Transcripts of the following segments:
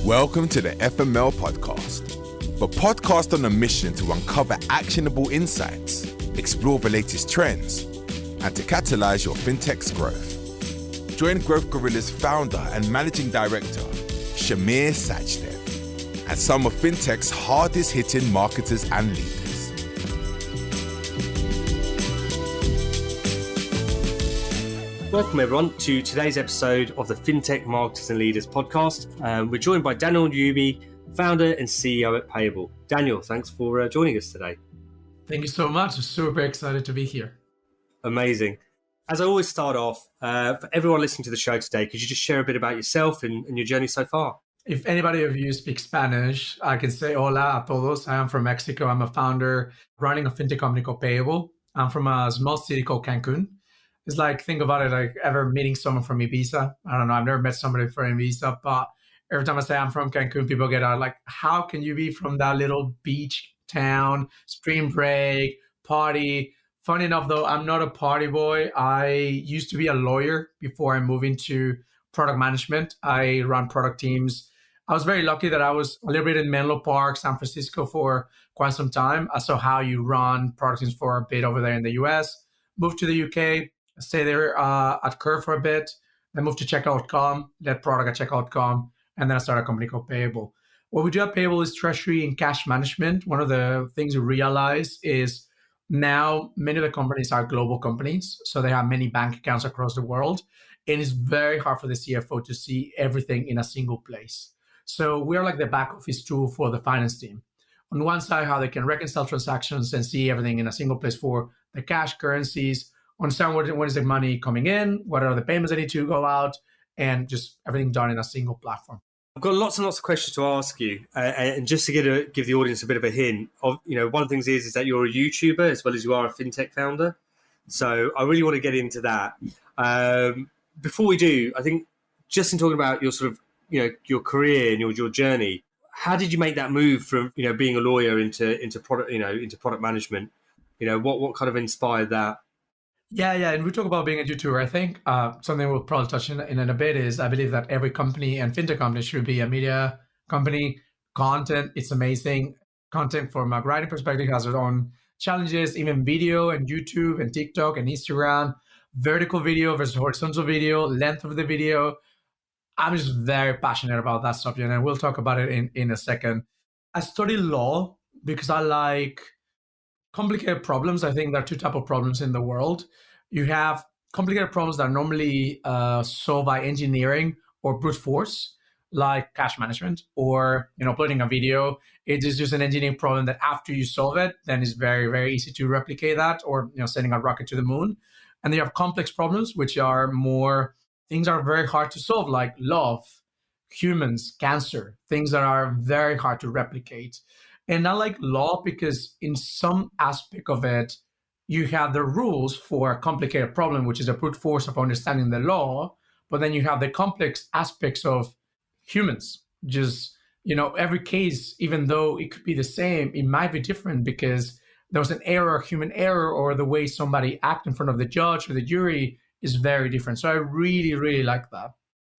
Welcome to the FML podcast, the podcast on a mission to uncover actionable insights, explore the latest trends, and to catalyze your fintech's growth. Join Growth Gorilla's founder and managing director, Sachdev, and some of fintech's hardest hitting marketers and leaders. Welcome everyone to today's episode of the Fintech Marketers and Leaders podcast. We're joined by Daniel Yubi, founder and CEO at Payable. Daniel, thanks for joining us today. Thank you so much. I'm super excited to be here. Amazing. As I always start off, for everyone listening to the show today, could you just share a bit about yourself and your journey so far? If anybody of you speaks Spanish, I can say hola a todos. I am from Mexico. I'm a founder running a fintech company called Payable. I'm from a small city called Cancun. It's like, think about it, like ever meeting someone from Ibiza. I don't know, I've never met somebody from Ibiza, but every time I say I'm from Cancun, people get out like, how can you be from that little beach town, spring break, party? Funny enough, though, I'm not a party boy. I used to be a lawyer before I moved into product management. I run product teams. I was very lucky that I was a little bit in Menlo Park, San Francisco for quite some time. I saw how you run product teams for a bit over there in the US. Moved to the UK. Stay there at Curve for a bit, then moved to Checkout.com, led product at Checkout.com, and then I started a company called Payable. What we do at Payable is treasury and cash management. One of the things we realize is now many of the companies are global companies, so they have many bank accounts across the world, and it's very hard for the CFO to see everything in a single place. So we're like the back office tool for the finance team. On one side, how they can reconcile transactions and see everything in a single place for the cash currencies, understand when is the money coming in, what are the payments that need to go out, and just everything done in a single platform. I've got lots and lots of questions to ask you, and just to give the audience a bit of a hint, of one of the things is that you're a YouTuber as well as you are a fintech founder. So I really want to get into that. Before we do, I think just in talking about your sort of your career and your journey, how did you make that move from being a lawyer into product into product management? What kind of inspired that? Yeah. And we talk about being a YouTuber. I think something we'll probably touch in a bit is I believe that every company and fintech company should be a media company. Content, it's amazing. Content from a writing perspective has its own challenges, even video and YouTube and TikTok and Instagram, vertical video versus horizontal video, length of the video. I'm just very passionate about that subject, and we'll talk about it in a second. I studied law because I like complicated problems. I think there are two types of problems in the world. You have complicated problems that are normally solved by engineering or brute force, like cash management or uploading a video. It is just an engineering problem that after you solve it, then it's very, very easy to replicate that, or sending a rocket to the moon. And then you have complex problems, which are more things that are very hard to solve, like love, humans, cancer, things that are very hard to replicate. And I like law because in some aspect of it, you have the rules for a complicated problem, which is a brute force of understanding the law. But then you have the complex aspects of humans. Just, every case, even though it could be the same, it might be different because there was an error, human error, or the way somebody acted in front of the judge or the jury is very different. So I really, really like that.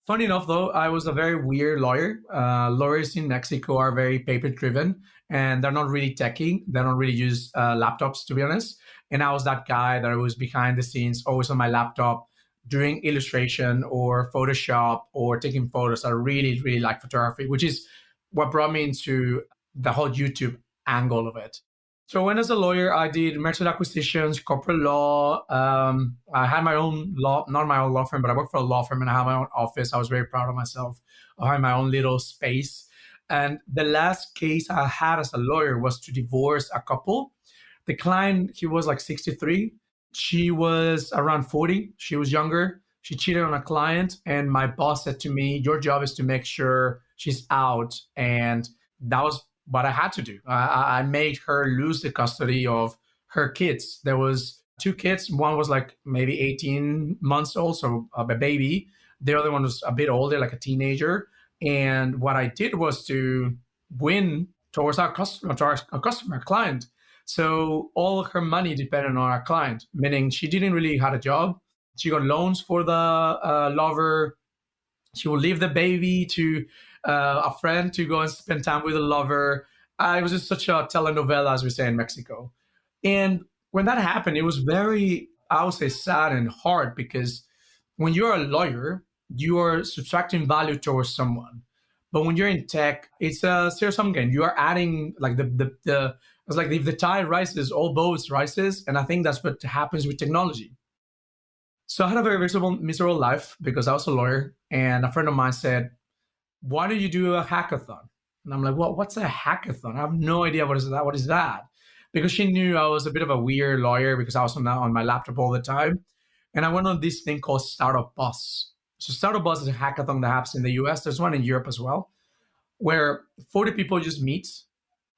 Funny enough, though, I was a very weird lawyer. Lawyers in Mexico are very paper-driven, and they're not really techy. They don't really use laptops, to be honest. And I was that guy that was behind the scenes, always on my laptop, doing illustration or Photoshop or taking photos. I really, really like photography, which is what brought me into the whole YouTube angle of it. So when as a lawyer, I did merger acquisitions, corporate law. I had my own law, not my own law firm, but I worked for a law firm and I had my own office. I was very proud of myself. I had my own little space. And the last case I had as a lawyer was to divorce a couple. The client, he was like 63. She was around 40. She was younger. She cheated on a client. And my boss said to me, your job is to make sure she's out. And that was what I had to do. I made her lose the custody of her kids. There was two kids. One was like maybe 18 months old, so a baby. The other one was a bit older, like a teenager. And what I did was to win towards our customer, client. So all of her money depended on our client, meaning she didn't really have a job. She got loans for the lover She will leave the baby to a friend to go and spend time with a lover. It was just such a telenovela, as we say in Mexico. And when that happened, it was very, I would say, sad and hard, because when you're a lawyer, you are subtracting value towards someone. But when you're in tech, it's a zero sum game. You are adding, like, the it's like if the tide rises, all boats rises. And I think that's what happens with technology. So I had a very miserable life because I was a lawyer, and a friend of mine said, "Why don't you do a hackathon?" And I'm like, "Well, what's a hackathon? I have no idea what is that. What is that?" Because she knew I was a bit of a weird lawyer because I was on my laptop all the time, and I went on this thing called Startup Bus. So Startup Bus is a hackathon that happens in the US. There's one in Europe as well, where 40 people just meet,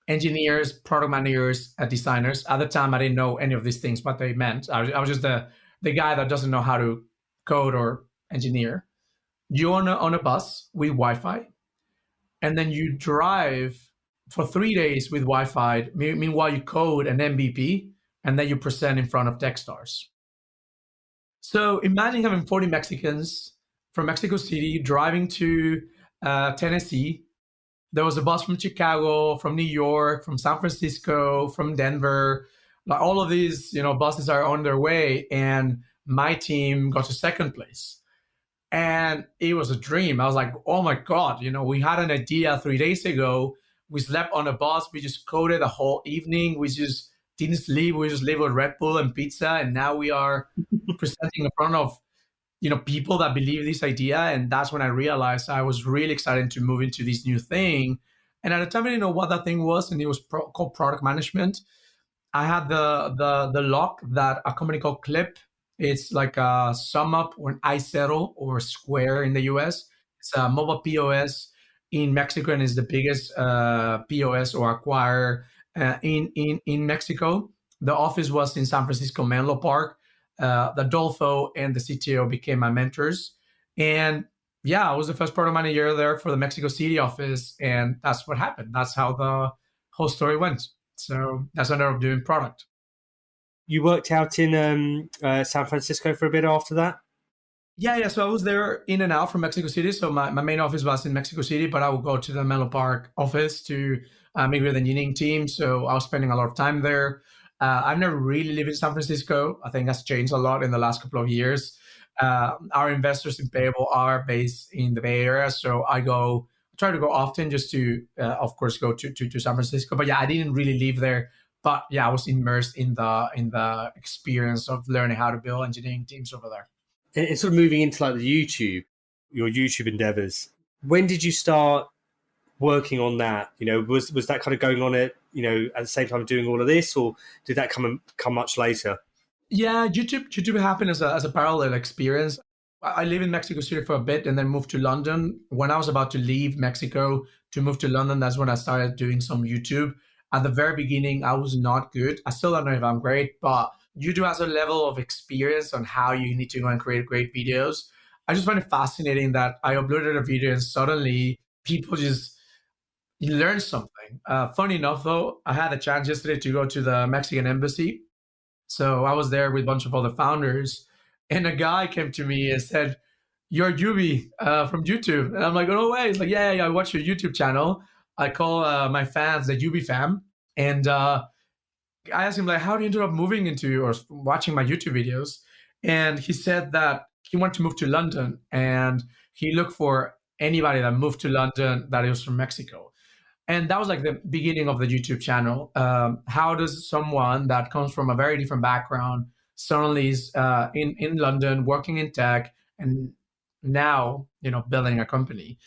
engineers, product managers, designers. At the time, I didn't know any of these things, what they meant. I was just the guy that doesn't know how to code or engineer. You on a bus with Wi-Fi, and then you drive for 3 days with Wi-Fi. Meanwhile, you code an MVP, and then you present in front of Techstars. So imagine having 40 Mexicans from Mexico City driving to Tennessee. There was a bus from Chicago, from New York, from San Francisco, from Denver. Like, all of these, buses are on their way, and my team got to second place. And it was a dream. I was like, oh my God, we had an idea 3 days ago. We slept on a bus. We just coded the whole evening. We just didn't sleep. We just lived with Red Bull and pizza. And now we are presenting in front of, people that believe this idea. And that's when I realized I was really excited to move into this new thing. And at the time, I didn't know what that thing was. And it was called product management. I had the luck that a company called Clip, it's like a SumUp or an iZettle or Square in the US. It's a mobile POS in Mexico, and is the biggest POS or acquirer in Mexico. The office was in San Francisco, Menlo Park. The Dolfo and the CTO became my mentors. And yeah, I was the first product manager there for the Mexico City office. And that's what happened. That's how the whole story went. So that's what I ended up doing product. You worked out in San Francisco for a bit after that? Yeah. So I was there in and out from Mexico City. So my main office was in Mexico City, but I would go to the Menlo Park office to meet with the engineering team. So I was spending a lot of time there. I've never really lived in San Francisco. I think that's changed a lot in the last couple of years. Our investors in Payable are based in the Bay Area. So I try to go often just to, of course, go to San Francisco. But yeah, I didn't really live there. But yeah, I was immersed in the experience of learning how to build engineering teams over there. And sort of moving into like your YouTube endeavors, when did you start working on that? Was that kind of going on at the same time doing all of this, or did that come much later? Yeah, YouTube happened as a parallel experience. I live in Mexico City for a bit and then moved to London. When I was about to leave Mexico to move to London, that's when I started doing some YouTube. At the very beginning, I was not good. I still don't know if I'm great, but YouTube has a level of experience on how you need to go and create great videos. I just find it fascinating that I uploaded a video and suddenly people just learn something. Funny enough, though, I had a chance yesterday to go to the Mexican embassy. So I was there with a bunch of other founders, and a guy came to me and said, "You're Yubi from YouTube." And I'm like, "Oh, no way." He's like, yeah, I watch your YouTube channel. I call my fans the Yubi fam. And I asked him, like, how do you ended up moving into or watching my YouTube videos? And he said that he wanted to move to London, and he looked for anybody that moved to London that was from Mexico. And that was like the beginning of the YouTube channel. How does someone that comes from a very different background suddenly is in London working in tech and now, building a company?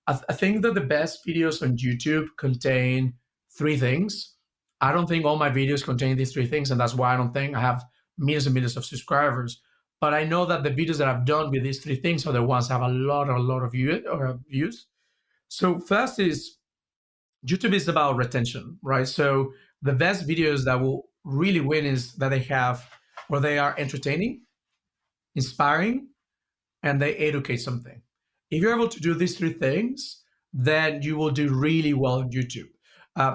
I think that the best videos on YouTube contain three things. I don't think all my videos contain these three things, and that's why I don't think I have millions and millions of subscribers. But I know that the videos that I've done with these three things are the ones that have a lot of views. So first is YouTube is about retention, right? So the best videos that will really win is that they are entertaining, inspiring, and they educate something. If you're able to do these three things, then you will do really well on YouTube.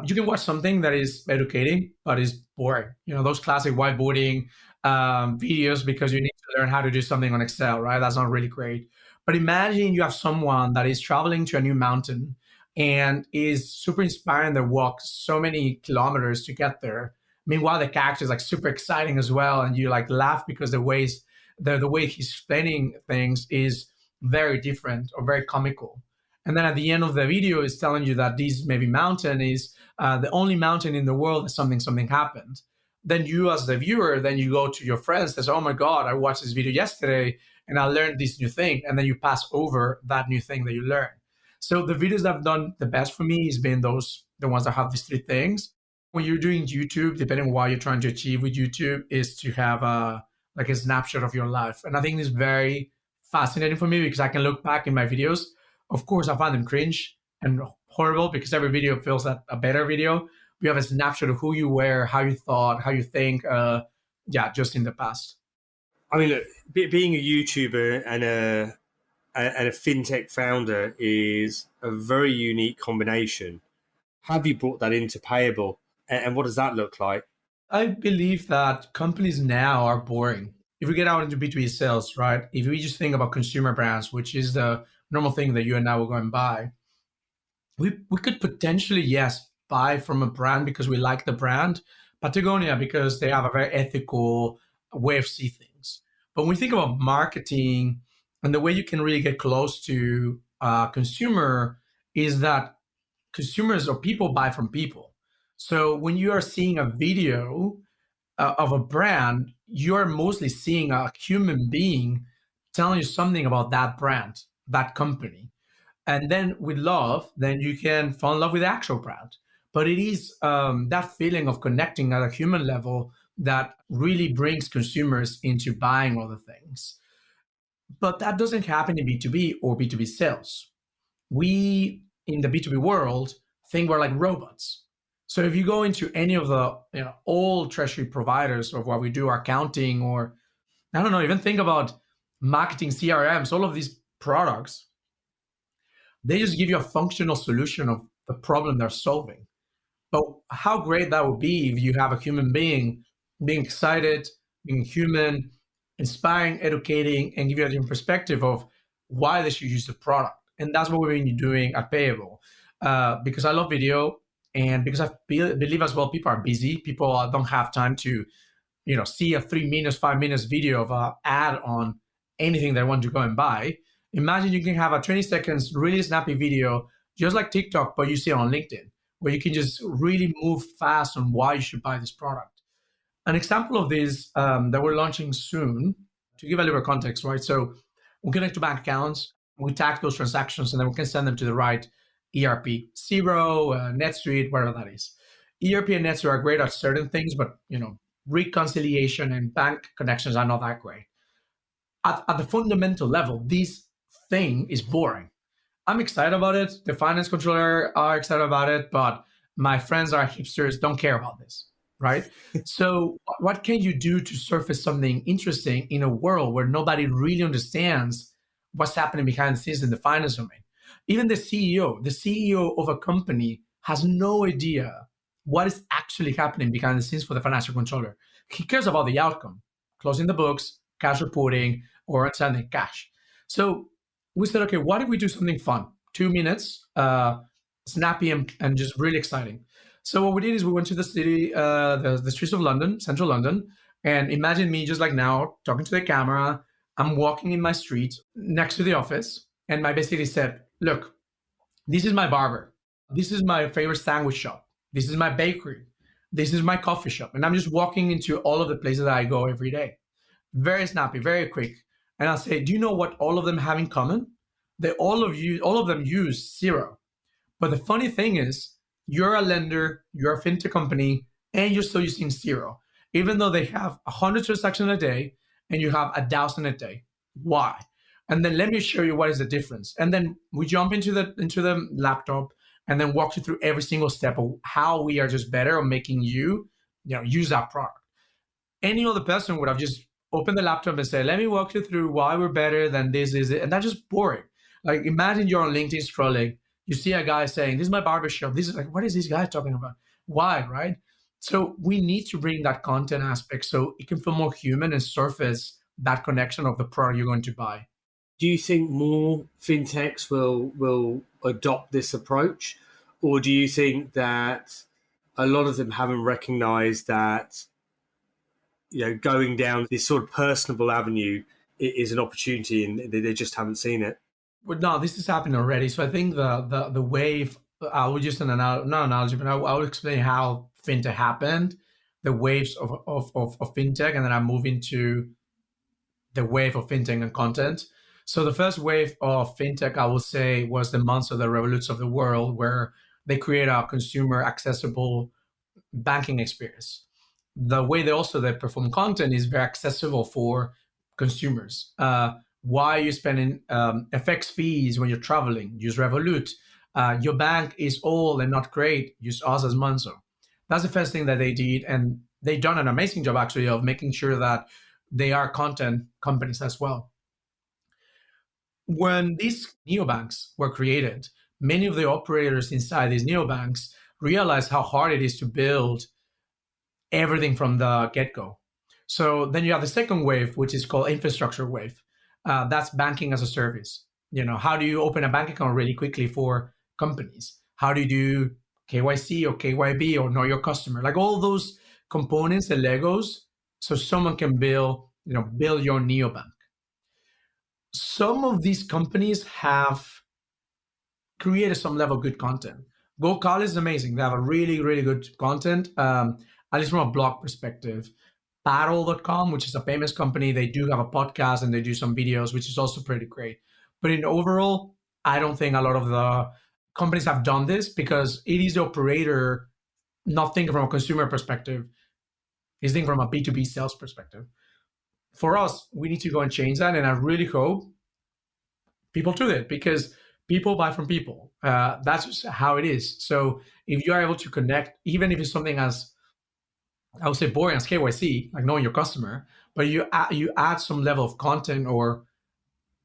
You can watch something that is educating, but is boring. Those classic whiteboarding videos because you need to learn how to do something on Excel, right? That's not really great. But imagine you have someone that is traveling to a new mountain and is super inspiring. They walk so many kilometers to get there. Meanwhile, the character is like super exciting as well, and you like laugh because the way he's explaining things is very different or very comical. And then at the end of the video, is telling you that this maybe mountain is the only mountain in the world that something happened. Then you, as the viewer, then you go to your friends and say, "Oh my God, I watched this video yesterday and I learned this new thing." And then you pass over that new thing that you learned. So the videos that have done the best for me has been the ones that have these three things. When you're doing YouTube, depending on what you're trying to achieve with YouTube, is to have like a snapshot of your life. And I think it's very fascinating for me because I can look back in my videos. Of course, I find them cringe and horrible because every video feels like a better video. We have a snapshot of who you were, how you thought, how you think, just in the past. I mean, look, being a YouTuber and a fintech founder is a very unique combination. Have you brought that into Payable, and what does that look like? I believe that companies now are boring. If we get out into B2B sales, right? If we just think about consumer brands, which is the normal thing that you and I will go and buy, we could potentially, yes, buy from a brand because we like the brand, Patagonia because they have a very ethical way of seeing things. But when we think about marketing and the way you can really get close to a consumer is that consumers or people buy from people. So when you are seeing a video of a brand, you're mostly seeing a human being telling you something about that brand, that company. And then with love, then you can fall in love with the actual brand. But it is that feeling of connecting at a human level that really brings consumers into buying other things. But that doesn't happen in B2B or B2B sales. We, in the B2B world, think we're like robots. So if you go into any of the old treasury providers of what we do, accounting, or I don't know, even think about marketing, CRMs, all of these products, they just give you a functional solution of the problem they're solving. But how great that would be if you have a human being being excited, being human, inspiring, educating, and give you a different perspective of why they should use the product. And that's what we've been doing at Payable. Because I love video and because I believe as well people are busy. People don't have time to see a 3 minutes, 5 minutes video of an ad on anything they want to go and buy. Imagine you can have a 20 seconds really snappy video, just like TikTok, but you see it on LinkedIn, where you can just really move fast on why you should buy this product. An example of this that we're launching soon, to give a little context, right? So we connect to bank accounts, we tag those transactions, and then we can send them to the right ERP, Xero, NetSuite, whatever that is. ERP and NetSuite are great at certain things, but reconciliation and bank connections are not that great. At the fundamental level, this thing is boring. I'm excited about it. The finance controller are excited about it, but my friends are hipsters, don't care about this, right? So what can you do to surface something interesting in a world where nobody really understands what's happening behind the scenes in the finance domain? Even the CEO of a company has no idea what is actually happening behind the scenes for the financial controller. He cares about the outcome, closing the books, cash reporting, or sending cash. So we said, okay, what if we do something fun? 2 minutes, snappy and just really exciting. So what we did is we went to the city, the streets of London, central London, and imagine me just like now talking to the camera. I'm walking in my street next to the office, and I basically said, look, this is my barber. This is my favorite sandwich shop. This is my bakery. This is my coffee shop. And I'm just walking into all of the places that I go every day. Very snappy, very quick. And I'll say, do you know what all of them have in common? All of them use Xero. But the funny thing is, you're a lender, you're a fintech company, and you're still using Xero, even though they have 100 transactions a day and you have 1,000 a day. Why? And then let me show you what is the difference. And then we jump into the laptop and then walk you through every single step of how we are just better at making you use that product. Any other person would have just opened the laptop and said, let me walk you through why we're better than this is it. And that's just boring. Like imagine you're on LinkedIn scrolling, you see a guy saying, this is my barbershop. This is like, what is this guy talking about? Why, right? So we need to bring that content aspect so it can feel more human and surface that connection of the product you're going to buy. Do you think more fintechs will adopt this approach, or do you think that a lot of them haven't recognised that going down this sort of personable avenue is an opportunity, and they just haven't seen it? But no, this is happening already. So I think the wave, I would use not analogy, but I would explain how fintech happened, the waves of fintech, and then I move into the wave of fintech and content. So the first wave of fintech, I would say, was the months of the revolutions of the world, where they create a consumer accessible banking experience. The way they perform content is very accessible for consumers. Why are you spending FX fees when you're traveling? Use Revolut. Your bank is old and not great. Use us as Monzo. That's the first thing that they did, and they've done an amazing job actually of making sure that they are content companies as well. When these neobanks were created, many of the operators inside these neobanks realized how hard it is to build everything from the get-go. So then you have the second wave, which is called infrastructure wave. That's banking as a service. How do you open a bank account really quickly for companies? How do you do KYC or KYB or know your customer? Like all those components, the Legos, so someone can build your neobank. Some of these companies have created some level of good content. GoCal is amazing. They have a really, really good content, at least from a blog perspective. Paddle.com, which is a payments company, they do have a podcast and they do some videos, which is also pretty great. But in overall, I don't think a lot of the companies have done this because it is the operator not thinking from a consumer perspective, he's thinking from a B2B sales perspective. For us, we need to go and change that. And I really hope people do it because people buy from people. That's just how it is. So if you are able to connect, even if it's something as, I would say, boring as KYC, like knowing your customer, but you add some level of content, or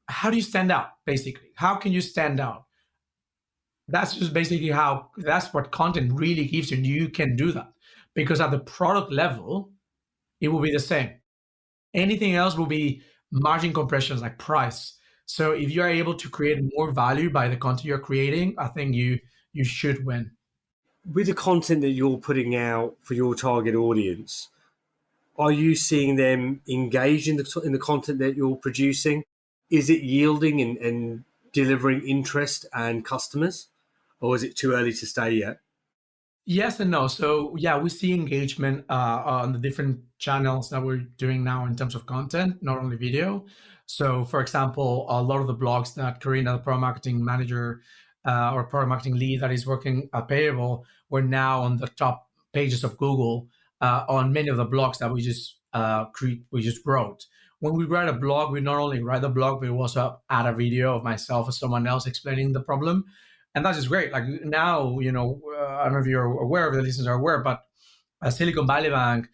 how do you stand out, basically? How can you stand out? That's just basically that's what content really gives you. And you can do that because at the product level, it will be the same. Anything else will be margin compressions like price. So if you are able to create more value by the content you're creating, I think you should win. With the content that you're putting out for your target audience, are you seeing them engage in the content that you're producing? Is it yielding and delivering interest and customers, or is it too early to say yet? Yes and no. So yeah, we see engagement on the different channels that we're doing now in terms of content, not only video. So for example, a lot of the blogs that Karina, the product marketing manager or product marketing lead that is working at Payable, we're now on the top pages of Google on many of the blogs that we just wrote. When we write a blog, we not only write the blog, but we also add a video of myself or someone else explaining the problem. And that's just great. Like now, I don't know if you're aware of the listeners are aware, but Silicon Valley Bank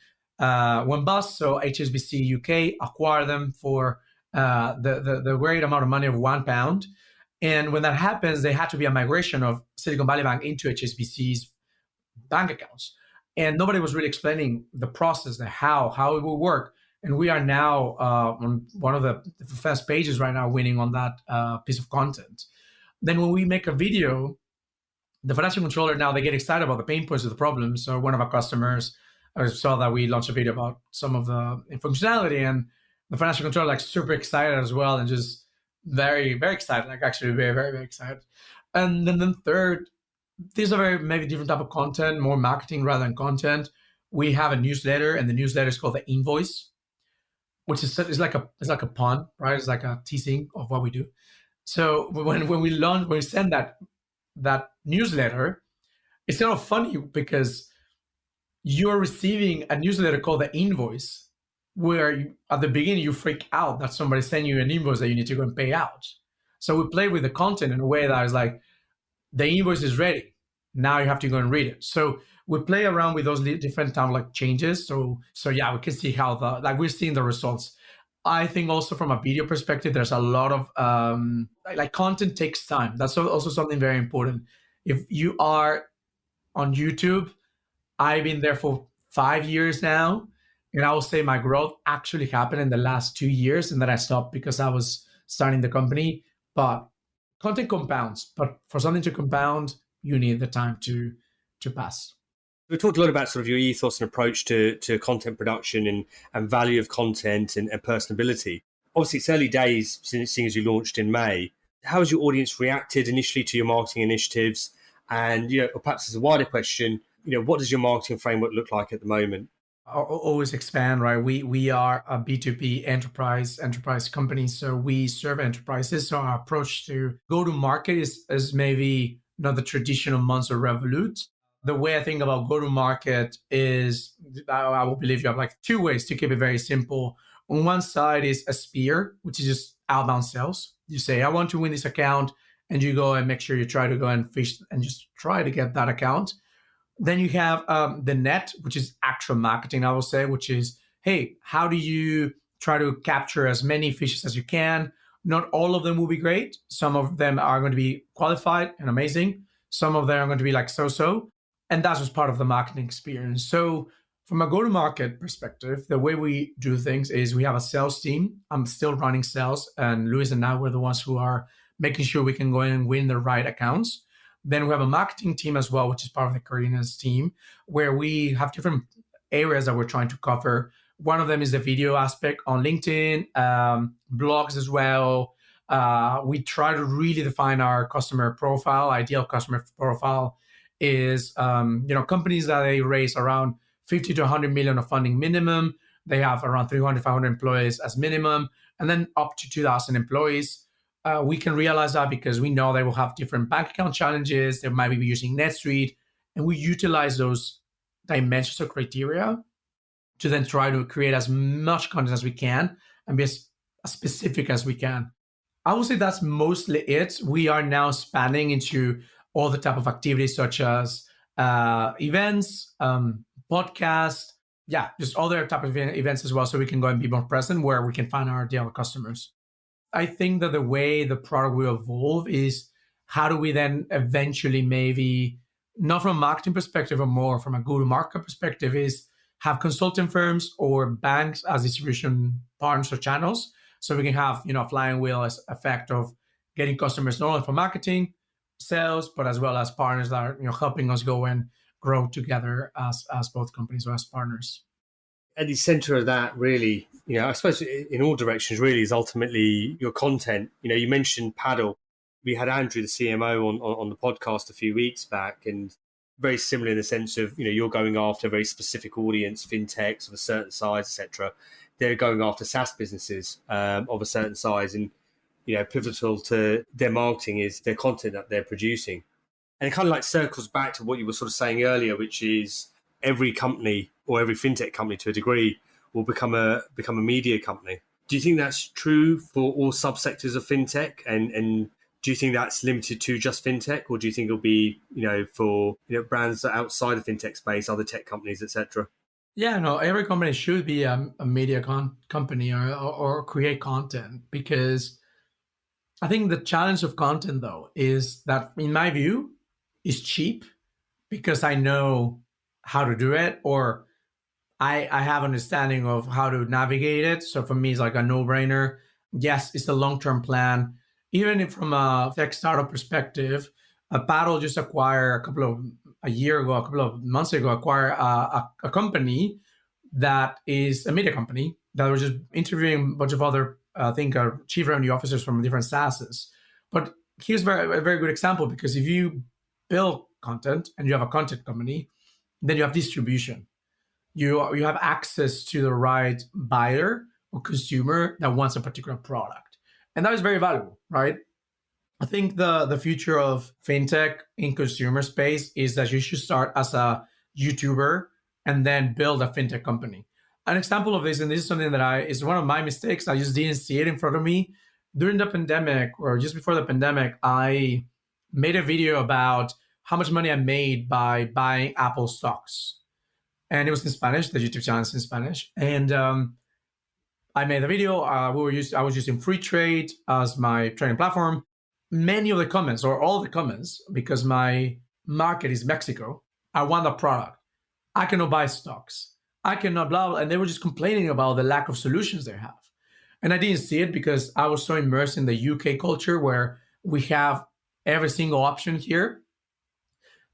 went bust. So HSBC UK acquired them for the great amount of money of £1. And when that happens, they had to be a migration of Silicon Valley Bank into HSBC's bank accounts. And nobody was really explaining the process, how it will work. And we are now on one of the first pages right now, winning on that piece of content. Then when we make a video, the financial controller, now they get excited about the pain points of the problem. So one of our customers saw that we launched a video about some of the functionality, and the financial controller like super excited as well, and just very, very excited, like actually very, very, very excited. And then third, these are very maybe different type of content, more marketing rather than content. We have a newsletter, and the newsletter is called the Invoice, which is like a pun, right? It's like a teasing of what we do. So when we send that newsletter, it's kind of funny because you're receiving a newsletter called the Invoice, where at the beginning you freak out that somebody sent you an invoice that you need to go and pay out. So we play with the content in a way that is like, the invoice is ready. Now you have to go and read it. So we play around with those different kind of like changes. So yeah, we can see how we're seeing the results. I think also from a video perspective, there's a lot of like content takes time. That's also something very important. If you are on YouTube, I've been there for 5 years now, and I will say my growth actually happened in the last 2 years, and then I stopped because I was starting the company. But content compounds. But for something to compound, you need the time to pass. We talked a lot about sort of your ethos and approach to content production and value of content and personability. Obviously, it's early days seeing as you launched in May. How has your audience reacted initially to your marketing initiatives? And, or perhaps as a wider question, what does your marketing framework look like at the moment? I'll always expand, right? We are a B2B enterprise company, so we serve enterprises. So our approach to go to market is maybe not the traditional Monster Revolut. The way I think about go-to-market is, I will believe you have like two ways to keep it very simple. On one side is a spear, which is just outbound sales. You say, I want to win this account, and you go and make sure you try to go and fish and just try to get that account. Then you have the net, which is actual marketing, I will say, which is, hey, how do you try to capture as many fishes as you can? Not all of them will be great. Some of them are going to be qualified and amazing. Some of them are going to be like so-so. And that's just part of the marketing experience. So from a go-to-market perspective, the way we do things is we have a sales team. I'm still running sales, and Luis and I were the ones who are making sure we can go in and win the right accounts. Then we have a marketing team as well, which is part of the Karina's team, where we have different areas that we're trying to cover. One of them is the video aspect on LinkedIn, blogs as well. We try to really define our customer profile. Ideal customer profile is companies that they raise around 50 to 100 million of funding minimum. They have around 300, 500 employees as minimum, and then up to 2,000 employees. We can realize that because we know they will have different bank account challenges. They might be using NetSuite, and we utilize those dimensions or criteria to then try to create as much content as we can and be as specific as we can. I would say that's mostly it. We are now spanning into all the type of activities such as events, podcasts, just other type of events as well, so we can go and be more present where we can find our ideal customers. I think that the way the product will evolve is how do we then eventually, maybe not from a marketing perspective or more from a go-to-market perspective, is have consulting firms or banks as distribution partners or channels, so we can have flying wheel effect of getting customers not only for marketing, sales, but as well as partners that are helping us go and grow together as both companies or as partners. At the center of that, really, I suppose in all directions, really, is ultimately your content. You mentioned Paddle. We had Andrew, the CMO, on the podcast a few weeks back, and very similar in the sense of, you're going after a very specific audience, fintechs of a certain size, etc. They're going after SaaS businesses of a certain size, and pivotal to their marketing is their content that they're producing. And it kind of like circles back to what you were sort of saying earlier, which is every company or every fintech company to a degree will become a media company. Do you think that's true for all subsectors of fintech? And do you think that's limited to just fintech, or do you think it'll be, for brands outside of fintech space, other tech companies, etc.? Yeah, no, every company should be a media company or create content, because I think the challenge of content, though, is that, in my view, is cheap because I know how to do it, or I have understanding of how to navigate it. So for me, it's like a no-brainer. Yes, it's a long-term plan. Even if from a tech startup perspective, Paddle just acquired a couple of months ago, a company that is a media company that was just interviewing a bunch of other, chief revenue officers from different SaaSes. But here's a very good example, because if you build content and you have a content company, then you have distribution. You have access to the right buyer or consumer that wants a particular product. And that is very valuable, right? I think the future of fintech in consumer space is that you should start as a YouTuber and then build a fintech company. An example of this, and this is something that is one of my mistakes, I just didn't see it in front of me. During the pandemic, or just before the pandemic, I made a video about how much money I made by buying Apple stocks. And it was in Spanish, the YouTube channel is in Spanish. And I made the video. I was using Free Trade as my trading platform. Many of the comments, or all the comments, because my market is Mexico, I want the product. I cannot buy stocks. I cannot blah, blah. And they were just complaining about the lack of solutions they have. And I didn't see it because I was so immersed in the UK culture where we have every single option here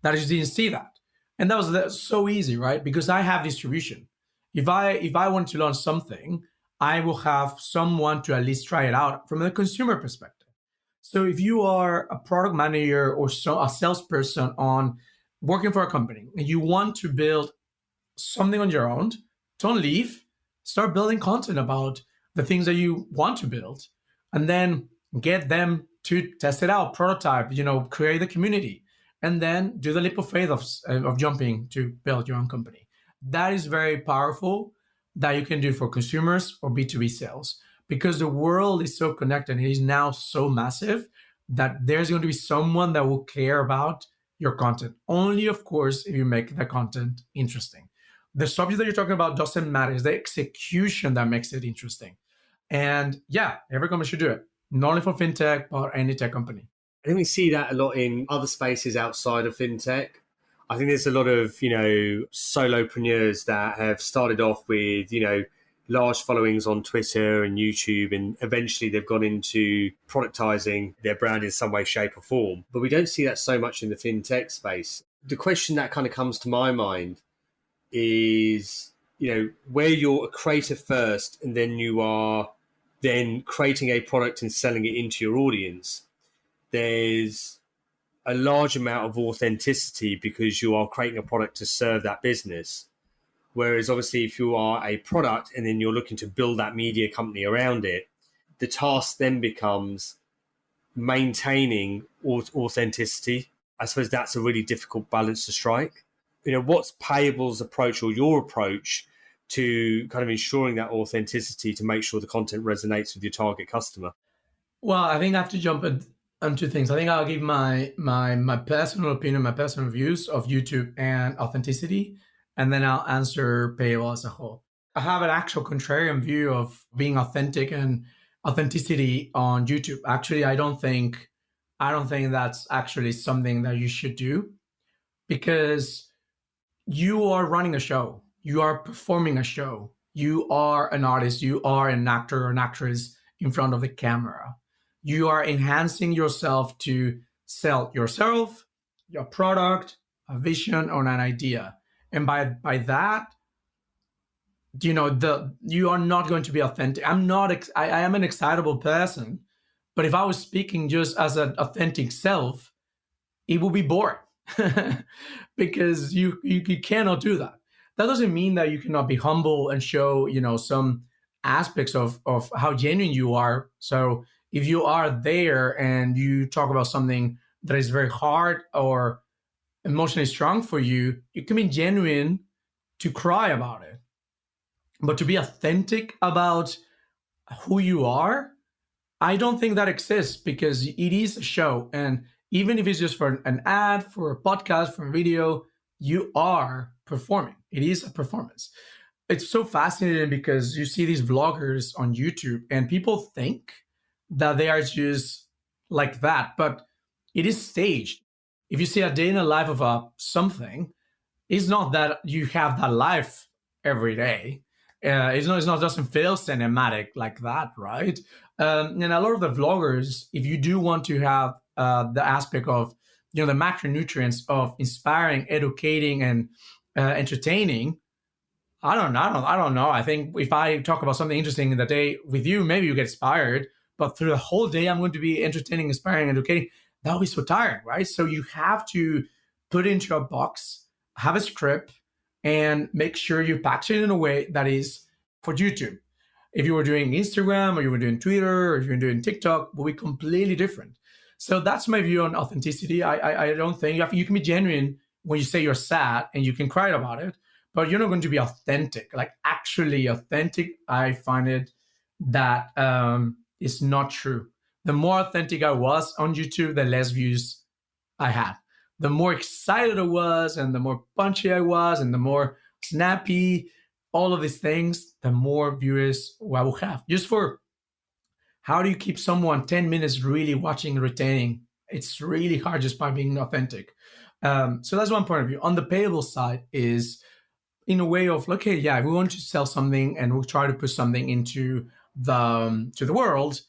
that I just didn't see that. And that's so easy, right? Because I have distribution. If I want to launch something, I will have someone to at least try it out from a consumer perspective. So if you are a product manager or a salesperson on working for a company and you want to build something on your own, don't leave. Start building content about the things that you want to build, and then get them to test it out, prototype, create the community, and then do the leap of faith of jumping to build your own company. That is very powerful that you can do for consumers or B2B sales, because the world is so connected. It is now so massive that there's going to be someone that will care about your content. Only, of course, if you make the content interesting. The subject that you're talking about doesn't matter. It's the execution that makes it interesting. And yeah, every company should do it. Not only for fintech, but any tech company. I think we see that a lot in other spaces outside of fintech. I think there's a lot of, solopreneurs that have started off with, large followings on Twitter and YouTube, and eventually they've gone into productizing their brand in some way, shape or form. But we don't see that so much in the fintech space. The question that kind of comes to my mind is, where you're a creator first and then you are then creating a product and selling it into your audience, there's a large amount of authenticity because you are creating a product to serve that business. Whereas obviously if you are a product and then you're looking to build that media company around it, the task then becomes maintaining authenticity. I suppose that's a really difficult balance to strike. What's Payable's approach or your approach to kind of ensuring that authenticity to make sure the content resonates with your target customer? Well, I think I have to jump on two things. I think I'll give my personal opinion, my personal views of YouTube and authenticity, and then I'll answer Payable as a whole. I have an actual contrarian view of being authentic and authenticity on YouTube. Actually, I don't think that's actually something that you should do, because you are running a show. You are performing a show. You are an artist. You are an actor or an actress in front of the camera. You are enhancing yourself to sell yourself, your product, a vision, or an idea. And by that, you are not going to be authentic. I am an excitable person, but if I was speaking just as an authentic self, it would be boring. Because you cannot do that. That doesn't mean that you cannot be humble and show, some aspects of how genuine you are. So if you are there and you talk about something that is very hard or emotionally strong for you, you can be genuine to cry about it. But to be authentic about who you are, I don't think that exists, because it is a show. And even if it's just for an ad, for a podcast, for a video, you are performing. It is a performance. It's so fascinating because you see these vloggers on YouTube and people think that they are just like that, but it is staged. If you see a day in the life of something, it's not that you have that life every day. It's not doesn't feel cinematic like that, right? And a lot of the vloggers, if you do want to have the aspect of the macronutrients of inspiring, educating, and entertaining, I don't know. I think if I talk about something interesting in the day with you, maybe you get inspired. But through the whole day, I'm going to be entertaining, inspiring, educating. That would be so tiring, right? So you have to put it into a box, have a script, and make sure you package it in a way that is for YouTube. If you were doing Instagram or you were doing Twitter or you were doing TikTok, will be completely different. So that's my view on authenticity. I don't think you can be genuine when you say you're sad and you can cry about it, but you're not going to be authentic, like actually authentic. I find it that is not true. The more authentic I was on YouTube, the less views I had. The more excited I was and the more punchy I was and the more snappy, all of these things, the more viewers I will have. Just for how do you keep someone 10 minutes really watching and retaining? It's really hard just by being authentic. So that's one point of view. On the Payable side is in a way of, okay, yeah, we want to sell something and we'll try to put something into the world.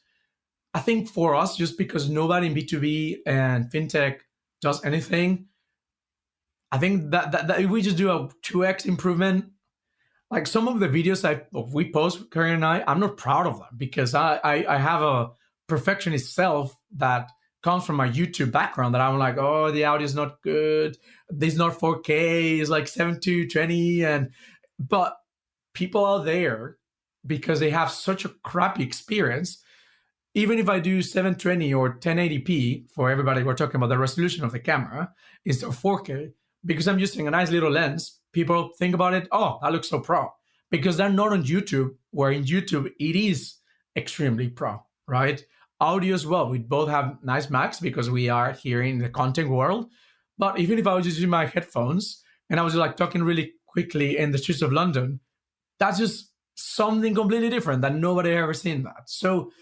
I think for us, just because nobody in B2B and fintech does anything, I think that if we just do a 2x improvement, like some of the videos we post, Karen and I'm not proud of them because I have a perfectionist self that comes from my YouTube background that I'm like, oh, the audio is not good. This is not 4K. It's like 720. But people are there because they have such a crappy experience. Even if I do 720 or 1080p for everybody, we're talking about the resolution of the camera instead of 4K, because I'm using a nice little lens, people think about it, oh, that looks so pro. Because they're not on YouTube, where in YouTube it is extremely pro, right? Audio as well. We both have nice Macs because we are here in the content world. But even if I was just using my headphones and I was like talking really quickly in the streets of London, that's just something completely different that nobody ever seen that. So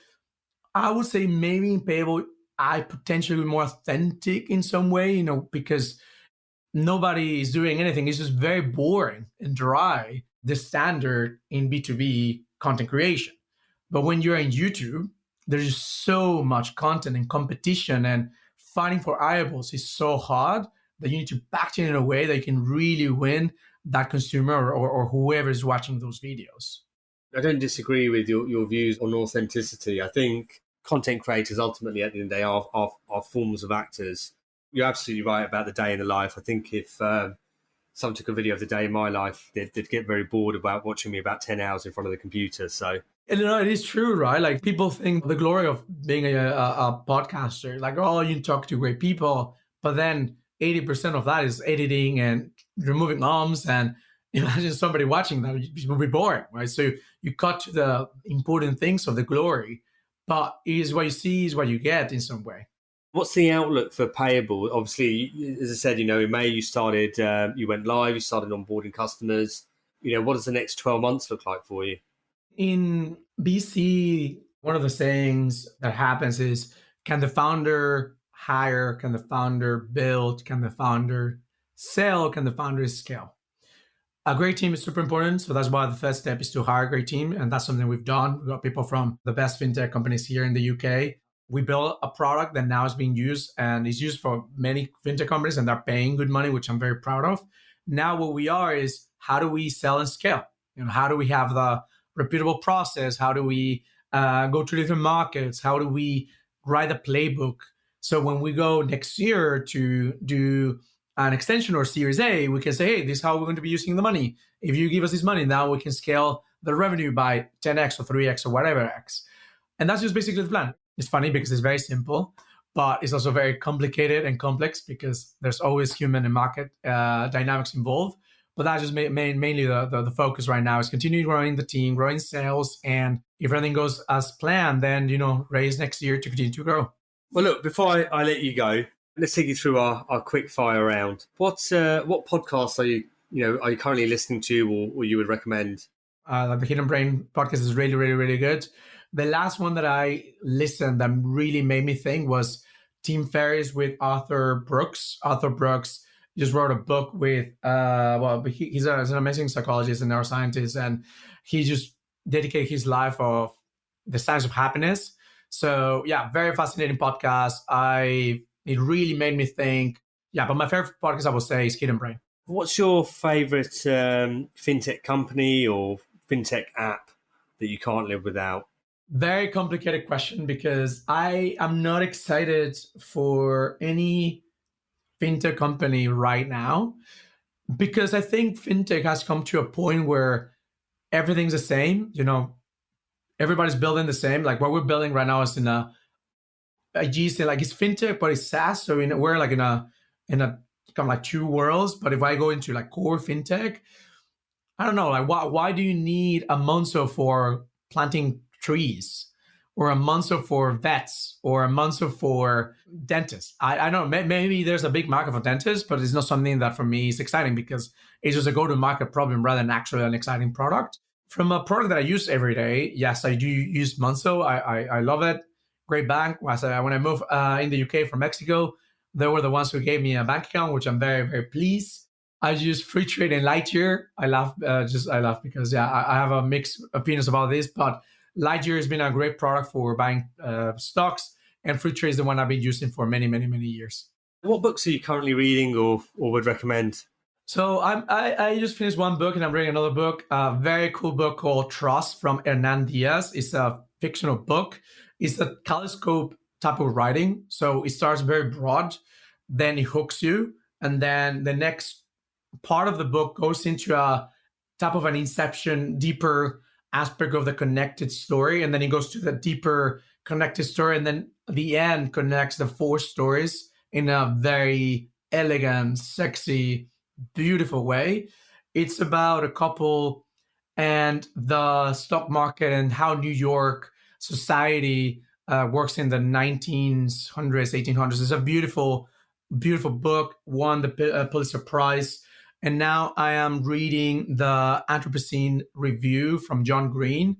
I would say maybe in Payable, I potentially be more authentic in some way, because nobody is doing anything. It's just very boring and dry, the standard in B2B content creation. But when you're in YouTube, there's just so much content and competition, and fighting for eyeballs is so hard that you need to package it in a way that you can really win that consumer or whoever is watching those videos. I don't disagree with your views on authenticity. I think content creators ultimately at the end of the day are forms of actors. You're absolutely right about the day in the life. I think if someone took a video of the day in my life, they'd get very bored about watching me about 10 hours in front of the computer. So, and it is true, right? Like people think the glory of being a podcaster, like, oh, you talk to great people, but then 80% of that is editing and removing arms. And imagine somebody watching that, it would be boring, right? So you cut to the important things of the glory, but it is what you see is what you get in some way. What's the outlook for Payable? Obviously, as I said, in May you started, you went live, you started onboarding customers. What does the next 12 months look like for you? In BC, one of the sayings that happens is, can the founder hire? Can the founder build? Can the founder sell? Can the founder scale? A great team is super important. So that's why the first step is to hire a great team. And that's something we've done. We've got people from the best fintech companies here in the UK. We built a product that now is being used and is used for many fintech companies, and they're paying good money, which I'm very proud of. Now what we are is, how do we sell and scale? How do we have the repeatable process? How do we go to different markets? How do we write a playbook? So when we go next year to do an extension or Series A, we can say, hey, this is how we're going to be using the money. If you give us this money, now we can scale the revenue by 10x or 3x or whatever x. And that's just basically the plan. It's funny because it's very simple, but it's also very complicated and complex because there's always human and market dynamics involved. But that's just mainly the focus right now is continue growing the team, growing sales. And if everything goes as planned, then, raise next year to continue to grow. Well, look, before I let you go, let's take you through our quick fire round. What podcasts are you currently listening to or you would recommend? The Hidden Brain podcast is really, really, really good. The last one that I listened that really made me think was Tim Ferriss with Arthur Brooks. Arthur Brooks just wrote a book with, he's an amazing psychologist and neuroscientist, and he just dedicated his life of the science of happiness. So yeah, very fascinating podcast. It really made me think. Yeah, but my favorite podcast I would say is Hidden Brain. What's your favorite fintech company or fintech app that you can't live without? Very complicated question because I am not excited for any fintech company right now because I think fintech has come to a point where everything's the same. Everybody's building the same. Like what we're building right now is in a GC, like it's fintech, but it's SaaS. So we're like in a kind of like two worlds. But if I go into like core fintech, I don't know, like why do you need a Monzo for planting trees, or a Monzo for vets, or a Monzo for dentists? I don't know, maybe there's a big market for dentists, but it's not something that for me is exciting because it's just a go-to-market problem rather than actually an exciting product. From a product that I use every day, yes, I do use Monzo. I love it. Great bank. When I moved in the UK from Mexico, they were the ones who gave me a bank account, which I'm very, very pleased. I use free trade and Lightyear. I laugh because I have a mixed opinions about this, but Lightyear has been a great product for buying stocks, and Fruittree is the one I've been using for many, many, many years. What books are you currently reading or would recommend? So I just finished one book and I'm reading another book, a very cool book called Trust from Hernan Diaz. It's a fictional book. It's a kaleidoscope type of writing. So it starts very broad, then it hooks you. And then the next part of the book goes into a type of an inception, deeper aspect of the connected story. And then it goes to the deeper connected story. And then the end connects the 4 stories in a very elegant, sexy, beautiful way. It's about a couple and the stock market and how New York society works in the 1900s, 1800s. It's a beautiful, beautiful book, won the Pulitzer Prize. And now I am reading the Anthropocene Review from John Green.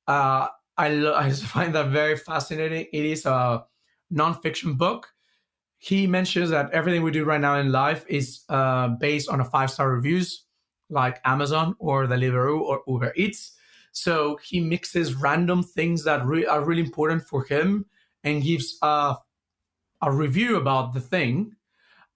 I just find that very fascinating. It is a nonfiction book. He mentions that everything we do right now in life is based on a 5-star reviews like Amazon or Deliveroo or Uber Eats. So he mixes random things that are really important for him and gives a review about the thing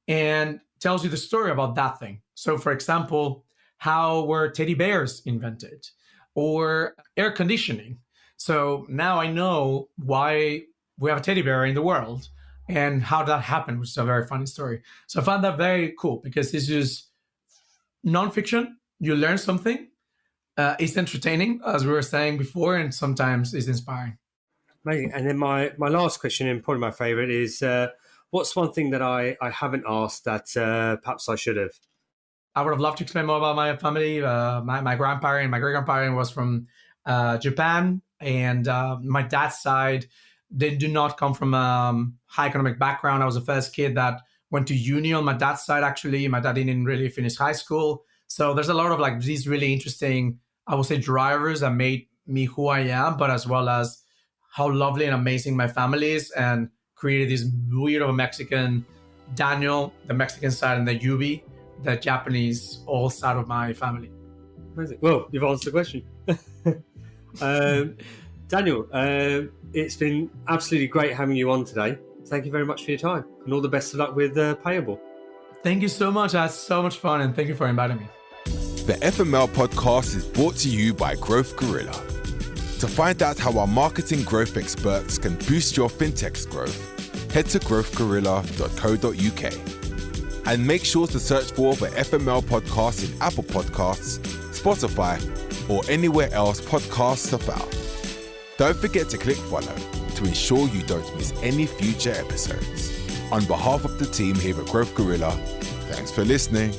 and tells you the story about that thing. So for example, how were teddy bears invented or air conditioning? So now I know why we have a teddy bear in the world and how that happened, which is a very funny story. So I found that very cool because this is nonfiction. You learn something. It's entertaining, as we were saying before, and sometimes it's inspiring. Amazing. And then my last question, and probably my favorite, is what's one thing that I haven't asked that perhaps I should have? I would have loved to explain more about my family. My grandparent, my great-grandparent was from Japan, and my dad's side, they do not come from a high economic background. I was the first kid that went to uni on my dad's side, actually. My dad didn't really finish high school. So there's a lot of like these really interesting, I would say, drivers that made me who I am, but as well as how lovely and amazing my family is and created this weirdo Mexican Daniel, the Mexican side, and the Yubi, the Japanese all side of my family. Amazing. Well, you've answered the question. Daniel, it's been absolutely great having you on today. Thank you very much for your time and all the best of luck with Payable. Thank you so much. I had so much fun and thank you for inviting me. The FML podcast is brought to you by Growth Gorilla. To find out how our marketing growth experts can boost your fintech's growth, head to growthgorilla.co.uk. And make sure to search for the FML podcast in Apple Podcasts, Spotify, or anywhere else podcasts are found. Don't forget to click follow to ensure you don't miss any future episodes. On behalf of the team here at Growth Gorilla, thanks for listening.